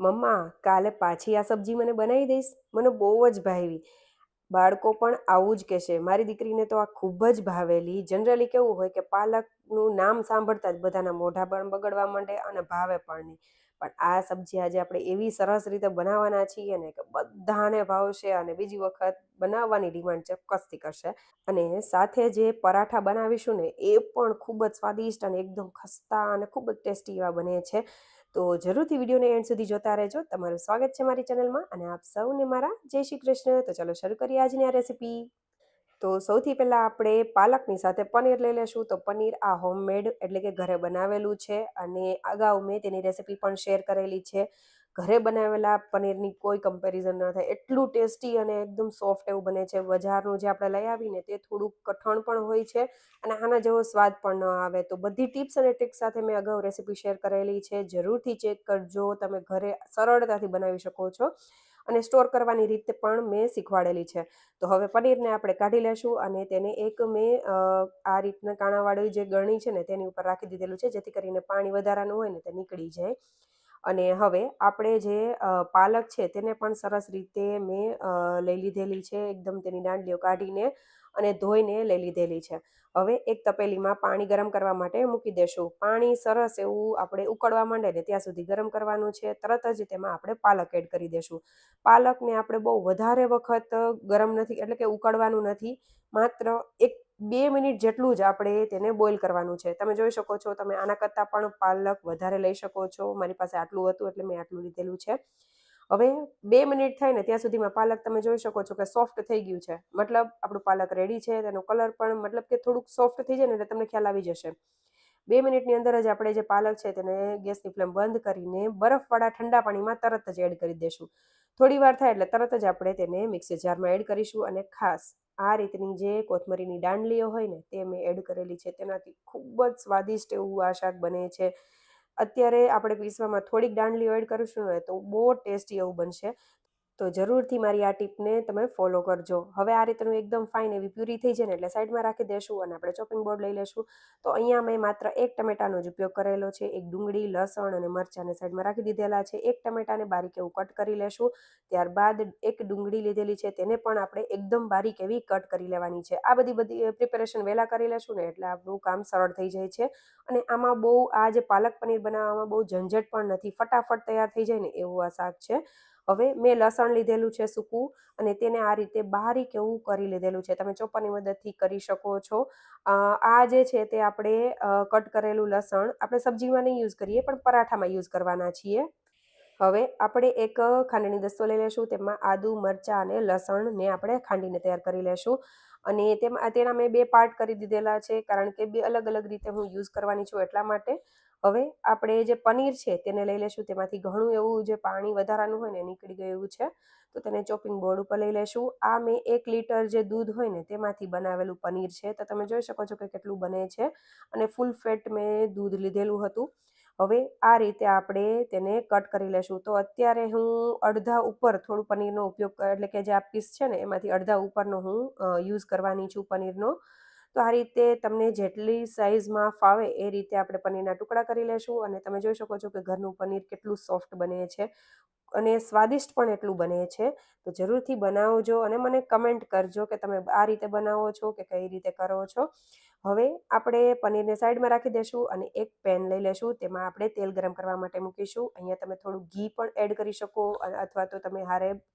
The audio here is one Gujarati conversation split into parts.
મમ્મા કાલે પાછી આ સબ્જી મને બનાવી દઈશ? મને બહુ જ ભાવી. બાળકો પણ આવું જ કહેશે. મારી દીકરીને તો આ ખૂબ જ ભાવેલી. જનરલી કેવું હોય કે પાલકનું નામ સાંભળતા જ બધાના મોઢા પણ બગડવા માંડે અને ભાવે પણ નહીં. પણ આ સબ્જી આજે આપણે એવી સરસ રીતે બનાવવાના છીએ ને કે બધાને ભાવશે અને બીજી વખત બનાવવાની ડિમાન્ડ ચોક્કસથી કરશે. અને સાથે જે પરાઠા બનાવીશું ને એ પણ ખૂબ જ સ્વાદિષ્ટ અને એકદમ ખસ્તા અને ખૂબ જ ટેસ્ટી એવા બને છે. તો જરૂરથી વિડીયોને એન્ડ સુધી જોતા રહેજો. તમારું સ્વાગત છે મારી ચેનલમાં અને આપ સૌને મારા જય શ્રી કૃષ્ણ. તો ચાલો શરૂ કરીએ આજની આ રેસીપી. તો સૌથી પહેલાં આપણે પાલકની સાથે પનીર લઈ લેશું. તો પનીર આ હોમમેડ એટલે કે ઘરે બનાવેલું છે અને અગાઉ મેં તેની રેસીપી પણ શેર કરેલી છે. ઘરે બનાવેલા પનીરની કોઈ કમ્પેરિઝન ન થાય, એટલું ટેસ્ટી અને એકદમ સોફ્ટ એવું બને છે. બજારનું જે આપણે લઈ આવીને તે થોડુંક કઠણ પણ હોય છે અને આના જેવો સ્વાદ પણ ન આવે. તો બધી ટિપ્સ અને ટ્રિક્સ સાથે મેં અગાઉ રેસીપી શેર કરેલી છે, જરૂરથી ચેક કરજો. તમે ઘરે સરળતાથી બનાવી શકો છો અને સ્ટોર કરવાની રીતે પણ મેં શીખવાડેલી છે. તો હવે પનીરને આપણે કાઢી લેશું અને તેને એક મેં આ રીતના કાણાવાળી જે ગળણી છે ને તેની ઉપર રાખી દીધેલું છે, જેથી કરીને પાણી વધારાનું હોય ને તે નીકળી જાય. અને હવે આપણે જે પાલક છે તેને પણ સરસ રીતે મેં લઈ લીધેલી છે, એકદમ તેની દાંડલીઓ કાઢીને અને ધોઈને લઈ લીધેલી છે. હવે એક તપેલીમાં પાણી ગરમ કરવા માટે મૂકી દેશું. પાણી સરસ એવું આપણે ઉકળવા માંડે ને ત્યાં સુધી ગરમ કરવાનું છે. તરત જ તેમાં આપણે પાલક એડ કરી દેશું. પાલકને આપણે બહુ વધારે વખત ગરમ નથી એટલે કે ઉકળવાનું નથી, માત્ર 1-2 મિનિટ જેટલું જ આપણે તેને બોઇલ કરવાનું છે. તમે જોઈ શકો છો, તમે આના કરતાં પણ પાલક વધારે લઈ શકો છો. મારી પાસે આટલું હતું એટલે મેં આટલું લીધેલું છે. હવે 2 મિનિટ થાય ને ત્યાં સુધીમાં પાલક તમે જોઈ શકો છો કે સોફ્ટ થઈ ગયું છે. મતલબ આપણું પાલક રેડી છે. તેનો કલર પણ મતલબ કે થોડુંક સોફ્ટ થઈ જાય ને એટલે તમને ખ્યાલ આવી જશે. 2 મિનિટની અંદર જ આપણે જે પાલક છે તેને ગેસની ફ્લેમ બંધ કરીને બરફવાળા ઠંડા પાણીમાં તરત જ એડ કરી દેશું. થોડી વાર થાય એટલે તરત જ આપણે તેને મિક્સર જારમાં એડ કરીશું અને ખાસ આ રીતની જે કોથમરીની દાંડલીઓ હોય ને તે મેં એડ કરેલી છે. તેનાથી ખૂબ જ સ્વાદિષ્ટ એવું આ શાક બને છે. અત્યારે આપણે પીસવામાં થોડીક દાંડલીઓ એડ કરીશું ને તો બહુ ટેસ્ટી એવું બનશે. તો જરૂરથી મારી આ ટીપને તમે ફોલો કરજો. હવે આ રીતનું એકદમ ફાઇન એવી પ્યુરી થઈ જાય ને એટલે સાઈડમાં રાખી દેશું અને આપણે ચોપિંગ બોર્ડ લઈ લેશું. તો અહીંયા મેં માત્ર એક ટમેટાનો જ ઉપયોગ કરેલો છે. એક ડુંગળી, લસણ અને મરચાંને સાઈડમાં રાખી દીધેલા છે. એક ટમેટાને બારીક એવું કટ કરી લેશું. ત્યારબાદ એક ડુંગળી લીધેલી છે, તેને પણ આપણે એકદમ બારીક એવી કટ કરી લેવાની છે. આ બધી પ્રિપેરેશન વહેલા કરી લેશું ને એટલે આપણું કામ સરળ થઈ જાય છે. અને આમાં બહુ આ જે પાલક પનીર બનાવવામાં બહુ ઝંઝટ પણ નથી, ફટાફટ તૈયાર થઈ જાય ને એવું આ શાક છે. હવે મેં લસણ લીધેલું છે સૂકું અને તેને આ રીતે બારીક એવું કરી લીધેલું છે. તમે ચોપ્પરની મદદથી કરી શકો છો. આ જે છે તે આપણે કટ કરેલું લસણ આપણે સબ્જીમાં નહીં યુઝ કરીએ પણ પરાઠામાં યુઝ કરવાના છીએ. હવે આપણે એક ખાંડણી દસ્તો લઈ લેશું. તેમાં આદુ, મરચાં અને લસણને આપણે ખાંડીને તૈયાર કરી લેશું. અને તેના મેં 2 પાર્ટ કરી દીધેલા છે, કારણ કે 2 અલગ અલગ રીતે હું યુઝ કરવાની છું એટલા માટે. હવે આપણે જે પનીર છે તેને લઈ લેશું. તેમાંથી ઘણું એવું જે પાણી વધારાનું હોય ને નીકળી ગયું છે. તો તેને ચોપિંગ બોર્ડ ઉપર લઈ લેશું. આ મેં 1 લીટર જે દૂધ હોય ને તેમાંથી બનાવેલું પનીર છે. તો તમે જોઈ શકો છો કે કેટલું બને છે અને ફૂલ ફેટ મેં દૂધ લીધેલું હતું. હવે આ રીતે આપણે તેને કટ કરી લેશું. તો અત્યારે હું અડધા ઉપર થોડું પનીરનો ઉપયોગ એટલે કે જે આ પીસ છે ને એમાંથી અડધા ઉપરનો હું યુઝ કરવાની છું પનીરનો. તો આ રીતે તમને જેટલી સાઈઝમાં ફાવે એ રીતે આપણે પનીરના ટુકડા કરી લેશું અને તમે જોઈ શકો છો કે ઘરનું પનીર કેટલું સોફ્ટ બને છે અને સ્વાદિષ્ટ પણ એટલું બને છે. તો જરૂરથી બનાવજો અને મને કમેન્ટ કરજો કે તમે આ રીતે બનાવો છો કે કઈ રીતે કરો છો. હવે આપણે પનીરને સાઈડમાં રાખી દેશું અને એક પેન લઈ લેશું. તેમાં આપણે તેલ ગરમ કરવા માટે મૂકીશું. અહીંયા તમે થોડું ઘી પણ એડ કરી શકો અથવા તો તમે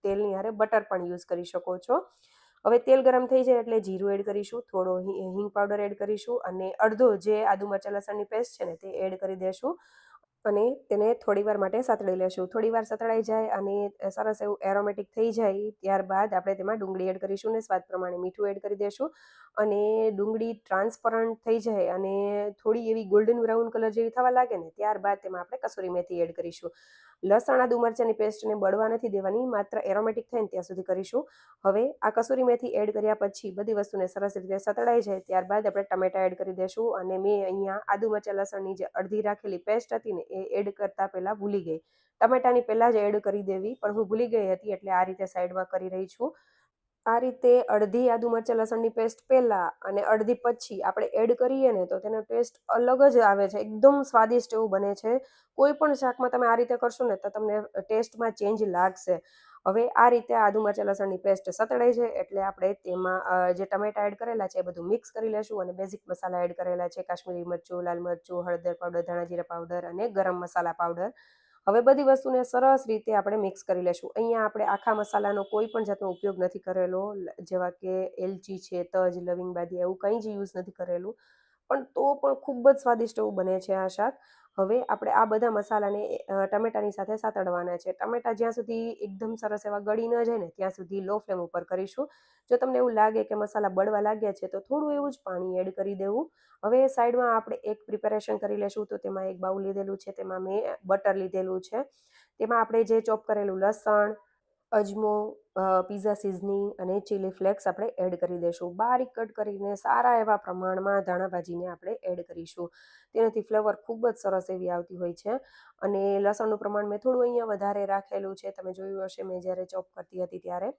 તેલની હારે બટર પણ યુઝ કરી શકો છો. હવે તેલ ગરમ થઈ જાય એટલે જીરું એડ કરીશું, થોડો હિંગ પાવડર એડ કરીશું અને અડધો જે આદુ મરચાં લસણની પેસ્ટ છે ને તે એડ કરી દેશું. અને તેને થોડીવાર માટે સાતળી લેશું. થોડીવાર સતળાઈ જાય અને સરસ એવું એરોમેટિક થઈ જાય ત્યારબાદ આપણે તેમાં ડુંગળી એડ કરીશું ને સ્વાદ પ્રમાણે મીઠું એડ કરી દેશું. અને ડુંગળી ટ્રાન્સપરન્ટ થઈ જાય અને થોડી એવી ગોલ્ડન બ્રાઉન કલર જેવી થવા લાગે ને ત્યારબાદ તેમાં આપણે કસૂરી મેથી એડ કરીશું. લસણ આદુ મરચાંની પેસ્ટને બળવા નથી દેવાની, માત્ર એરોમેટિક થાય ને ત્યાં સુધી કરીશું. હવે આ કસૂરી મેથી એડ કર્યા પછી બધી વસ્તુને સરસ રીતે સતળાઈ જાય ત્યારબાદ આપણે ટમેટા એડ કરી દેશું. અને મેં અહીંયા આદુ મરચાં લસણની જે અડધી રાખેલી પેસ્ટ હતી ને એ એડ કરતાં પહેલાં ભૂલી ગઈ. ટમેટાની પહેલાં જ એડ કરી દેવી પણ હું ભૂલી ગઈ હતી એટલે આ રીતે સાઈડમાં કરી રહી છું. આ રીતે અડધી આદુ મરચાં લસણની પેસ્ટ પહેલાં અને અડધી પછી આપણે એડ કરીએ ને તો તેનો ટેસ્ટ અલગ જ આવે છે. એકદમ સ્વાદિષ્ટ એવું બને છે. કોઈ પણ શાકમાં તમે આ રીતે કરશો ને તો તમને ટેસ્ટમાં ચેન્જ લાગશે. હવે આ રીતે આદુ મરચાં લસણની પેસ્ટ સતળાઈ છે એટલે આપણે તેમાં જે ટમેટા એડ કરેલા છે એ બધું મિક્સ કરી લેશું અને બેઝિક મસાલા એડ કરેલા છે કાશ્મીરી મરચું, લાલ મરચું, હળદર પાવડર, ધાણા જીરા પાવડર અને ગરમ મસાલા પાવડર. હવે બધી વસ્તુને સરસ રીતે આપણે મિક્સ કરી લેશું. અહીંયા આપણે આખા મસાલાનો કોઈ પણ જાતનો ઉપયોગ નથી કરેલો, જેવા કે એલચી છે, તજ, લવિંગ, બાદિયા એવું કંઈ જ યુઝ નથી કરેલું. પણ તો પણ ખૂબ જ સ્વાદિષ્ટ એવું બને છે આ શાક. હવે આપણે આ બધા મસાલાને ટમેટાની સાથે સાતડવાના છે. ટમેટા જ્યાં સુધી એકદમ સરસ એવા ગળી ન જાય ને ત્યાં સુધી લો ફ્લેમ ઉપર કરીશું. જો તમને એવું લાગે કે મસાલા બળવા લાગ્યા છે તો થોડું એવું જ પાણી એડ કરી દેવું. હવે સાઈડમાં આપણે એક પ્રિપેરેશન કરી લેશું. તો તેમાં એક બાઉલ લીધેલું છે, તેમાં મેં બટર લીધેલું છે. તેમાં આપણે જે ચોપ કરેલું લસણ, અજમો, પીઝા સિઝનિંગ અને ચીલી ફ્લેક્સ આપણે એડ કરી દઈશું. બારીક કટ કરીને સારા એવા પ્રમાણમાં ધાણા ભાજીને આપણે એડ કરીશું. તેનાથી ફ્લેવર ખૂબ જ સરસ એવી આવતી હોય છે. અને લસણનું પ્રમાણ મેં થોડું અહીંયા વધારે રાખેલું છે. તમે જોયું હશે મેં જ્યારે ચોપ કરતી હતી ત્યારે.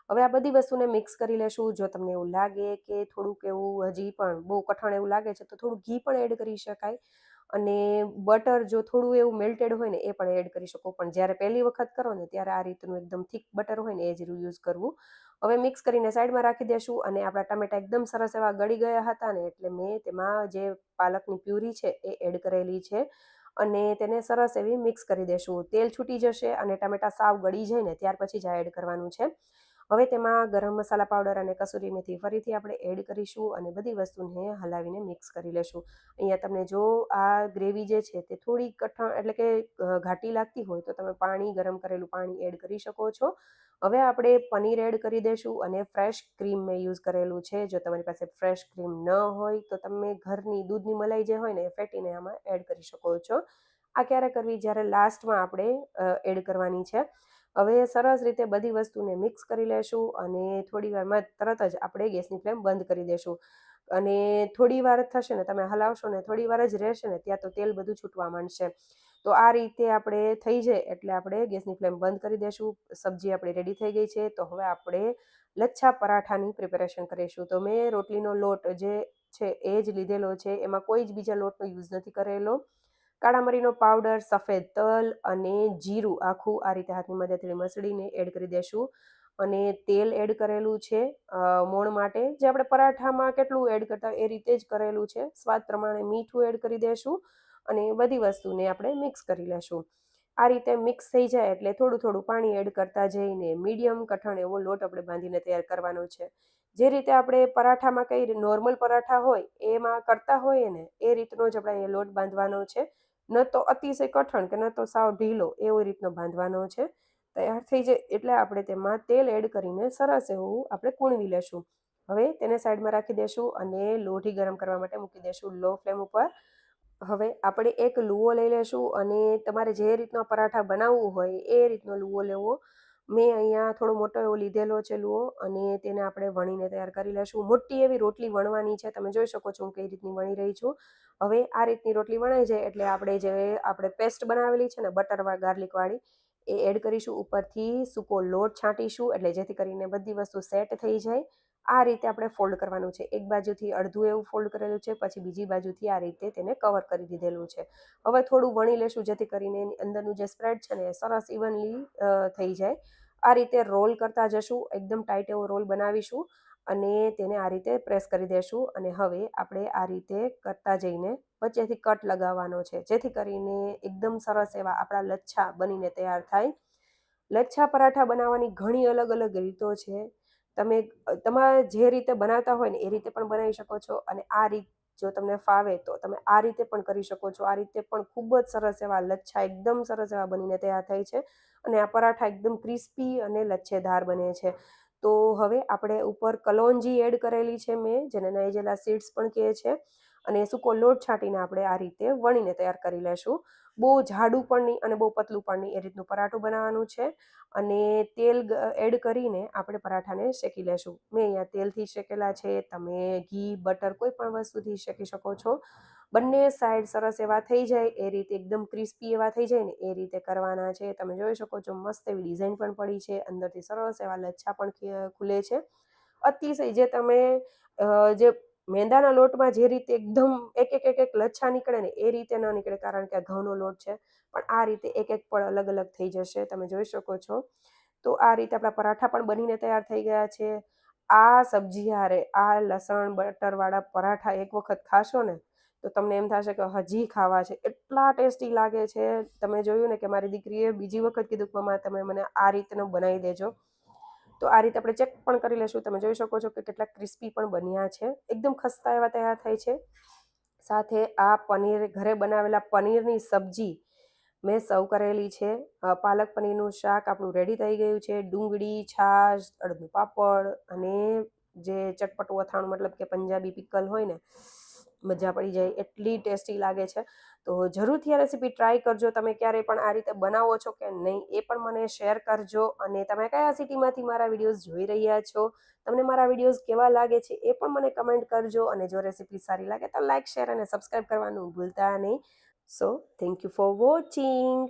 હવે આ બધી વસ્તુને મિક્સ કરી લેશું. જો તમને એવું લાગે કે થોડુંક એવું હજી પણ બહુ કઠણ એવું લાગે છે તો થોડું ઘી પણ એડ કરી શકાય. અને બટર જો થોડું એવું મેલ્ટેડ હોય ને એ પણ એડ કરી શકો. પણ જ્યારે પહેલી વખત કરો ને ત્યારે આ રીતનું એકદમ થીક બટર હોય ને એ જ યુઝ કરવું. હવે મિક્સ કરીને સાઈડમાં રાખી દેશું અને આપણા ટમેટા એકદમ સરસ એવા ગળી ગયા હતા ને એટલે મેં તેમાં જે પાલકની પ્યુરી છે એ એડ કરેલી છે અને તેને સરસ એવી મિક્સ કરી દેશું. તેલ છૂટી જશે અને ટમેટા સાવ ગળી જાય ને ત્યાર પછી જ આ એડ કરવાનું છે. હવે તેમાં ગરમ મસાલા પાવડર અને કસૂરી મેથી ફરીથી આપણે એડ કરીશું અને બધી વસ્તુને હલાવીને મિક્સ કરી લેશું. અહીંયા તમને જો આ ગ્રેવી જે છે તે થોડી કઠણ એટલે કે ઘાટી લાગતી હોય તો તમે પાણી ગરમ કરેલું પાણી એડ કરી શકો છો. હવે આપણે પનીર એડ કરી દઈશું અને ફ્રેશ ક્રીમ મેં યુઝ કરેલું છે. જો તમારી પાસે ફ્રેશ ક્રીમ ન હોય તો તમે ઘરની દૂધની મલાઈ જે હોય ને એ ફેટીને આમાં એડ કરી શકો છો. આ ક્યારે કરવી? જ્યારે લાસ્ટમાં આપણે એડ કરવાની છે. હવે સરસ રીતે બધી વસ્તુને મિક્સ કરી લેશું અને થોડી વારમાં તરત જ આપણે ગેસની ફ્લેમ બંધ કરી દેશું. અને થોડી વાર થશે ને તમે હલાવશો ને થોડી વાર જ રહેશે ને ત્યાં તો તેલ બધું છૂટવા માંડશે. તો આ રીતે આપણે થઈ જાય એટલે આપણે ગેસની ફ્લેમ બંધ કરી દેશું. સબ્જી આપણી રેડી થઈ ગઈ છે. તો હવે આપણે લચ્છા પરાઠાની પ્રિપેરેશન કરીશું. તો મેં રોટલીનો લોટ જે છે એ જ લીધેલો છે. એમાં કોઈ જ બીજા લોટનો યુઝ નથી કરેલો. કાળા મરીનો પાવડર, સફેદ તલ અને જીરું આખું આ રીતે હાથની મદદથી મસળીને એડ કરી દેશું. અને તેલ એડ કરેલું છે મોણ માટે. જે આપણે પરાઠામાં કેટલું એડ કરતા એ રીતે જ કરેલું છે. સ્વાદ પ્રમાણે મીઠું એડ કરી દેશું અને બધી વસ્તુને આપણે મિક્સ કરી લેશું. આ રીતે મિક્સ થઈ જાય એટલે થોડું થોડું પાણી એડ કરતા જઈને મીડિયમ કઠણ એવો લોટ આપણે બાંધીને તૈયાર કરવાનો છે. જે રીતે આપણે પરાઠામાં કઈ નોર્મલ પરાઠા હોય એમાં કરતા હોઈએ ને એ રીતનો જ આપણે અહીંયા લોટ બાંધવાનો છે. ન તો અતિશય કઠણ કે ન તો સાવ ઢીલો એવો રીતનો બાંધવાનો છે. તૈયાર થઈ જાય એટલે આપણે તેમાં તેલ એડ કરીને સરસ એવું આપણે કૂણવી લેશું. હવે તેને સાઈડમાં રાખી દેશું અને લોઢી ગરમ કરવા માટે મૂકી દેશું લો ફ્લેમ ઉપર. હવે આપણે એક લુઓ લઈ લેશું અને તમારે જે રીતનો પરાઠા બનાવવું હોય એ રીતનો લુઓ લેવો. મેં અહીંયા થોડો મોટો એવો લીધેલો છે લુઓ અને તેને આપણે વણીને તૈયાર કરી લેશું. મોટી એવી રોટલી વણવાની છે. તમે જોઈ શકો છો હું કઈ રીતની વણી રહી છું. હવે આ રીતની રોટલી વણાઈ જાય એટલે આપણે પેસ્ટ બનાવેલી છે ને બટર ગાર્લિકવાળી એ એડ કરીશું. ઉપરથી સૂકો લોટ છાંટીશું એટલે જેથી કરીને બધી વસ્તુ સેટ થઈ જાય. આ રીતે આપણે ફોલ્ડ કરવાનું છે. એક બાજુથી અડધું એવું ફોલ્ડ કરેલું છે પછી બીજી બાજુથી આ રીતે તેને કવર કરી દીધેલું છે. હવે થોડું વણી લેશું જેથી કરીને એની અંદરનું જે સ્પ્રેડ છે ને એ સરસ ઇવનલી થઈ જાય. આ રીતે રોલ કરતા જશું. એકદમ ટાઈટ એવો રોલ બનાવીશું અને તેને આ રીતે પ્રેસ કરી દેશું અને હવે આપણે આ રીતે કરતા જઈને વચ્ચેથી કટ લગાવવાનો છે જેથી કરીને એકદમ સરસ એવા આપણા લચ્છા બનીને તૈયાર થાય. લચ્છા પરાઠા બનાવવાની ઘણી અલગ અલગ રીતો છે. તમે તમારે જે રીતે બનાવતા હોય ને એ રીતે પણ બનાવી શકો છો અને આ રીત જો તમને ફાવે તો તમે આ રીતે પણ કરી શકો છો. આ રીતે પણ ખૂબ જ સરસ એવા લચ્છા એકદમ સરસ એવા બનીને તૈયાર થાય છે અને આ પરાઠા એકદમ ક્રિસ્પી અને લચ્છેદાર બને છે. તો હવે આપણે ઉપર કલોંજી એડ કરેલી છે મેં, જેને નાઇજેલા સીડ્સ પણ કહે છે. અને સૂકો લોટ છાંટીને આપણે આ રીતે વણીને તૈયાર કરી લેશું. બહુ જાડું પણ નહીં અને બહુ પતલું પણ નહીં એ રીતનું પરાઠું બનાવવાનું છે. અને તેલ એડ કરીને આપણે પરાઠાને શેકી લેશું. મેં અહીંયા તેલથી શેકેલા છે. તમે ઘી, બટર કોઈ પણ વસ્તુથી શેકી શકો છો. બંને સાઈડ સરસ એવા થઈ જાય એ રીતે એકદમ ક્રિસ્પી એવા થઈ જાય ને એ રીતે કરવાના છે. તમે જોઈ શકો છો મસ્ત એવી ડિઝાઇન પણ પડી છે. અંદરથી સરસ એવા લચ્છા પણ ખુલે છે. અતિશય જે તમે જે મેંદાના લોટમાં જે રીતે એકદમ એક લચ્છા નીકળે ને એ રીતે ન નીકળે, કારણ કે આ ઘઉંનો લોટ છે. પણ આ રીતે એક પળ અલગ અલગ થઈ જશે, તમે જોઈ શકો છો. તો આ રીતે આપણા પરાઠા પણ બનીને તૈયાર થઈ ગયા છે. આ સબ્જી હારે આ લસણ બટરવાળા પરાઠા એક વખત ખાશો ને તો તમને એમ થશે કે હજી ખાવા છે, એટલા ટેસ્ટી લાગે છે. તમે જોયું ને કે મારી દીકરીએ બીજી વખત કીધું કે મમ્મા તમે મને આ રીતનું બનાવી દેજો. તો આ રીતે આપણે ચેક પણ કરી લેશું. તમે જોઈ શકો છો કે કેટલા ક્રિસ્પી પણ બન્યા છે, એકદમ ખસ્તા એવા તૈયાર થાય છે. સાથે આ પનીર, ઘરે બનાવેલા પનીરની સબ્જી મેં સર્વ કરેલી છે. પાલક પનીરનું શાક આપણું રેડી થઈ ગયું છે. ડુંગળી, છાશ, અડદનું પાપડ અને જે ચટપટું અથાણું, મતલબ કે પંજાબી પિકલ હોય ને, મજા પડી જાય, એટલી ટેસ્ટી લાગે છે. તો જરૂરથી આ રેસીપી ટ્રાય કરજો. તમે ક્યારેય પણ આ રીતે બનાવો છો કે નહીં એ પણ મને શેર કરજો. અને તમે કયા સિટીમાંથી મારા વિડીયોઝ જોઈ રહ્યા છો, તમને મારા વિડીયોઝ કેવા લાગે છે એ પણ મને કમેન્ટ કરજો. અને જો રેસીપી સારી લાગે તો લાઇક, શેર અને સબસ્ક્રાઈબ કરવાનું ભૂલતા નહીં. So thank you for watching.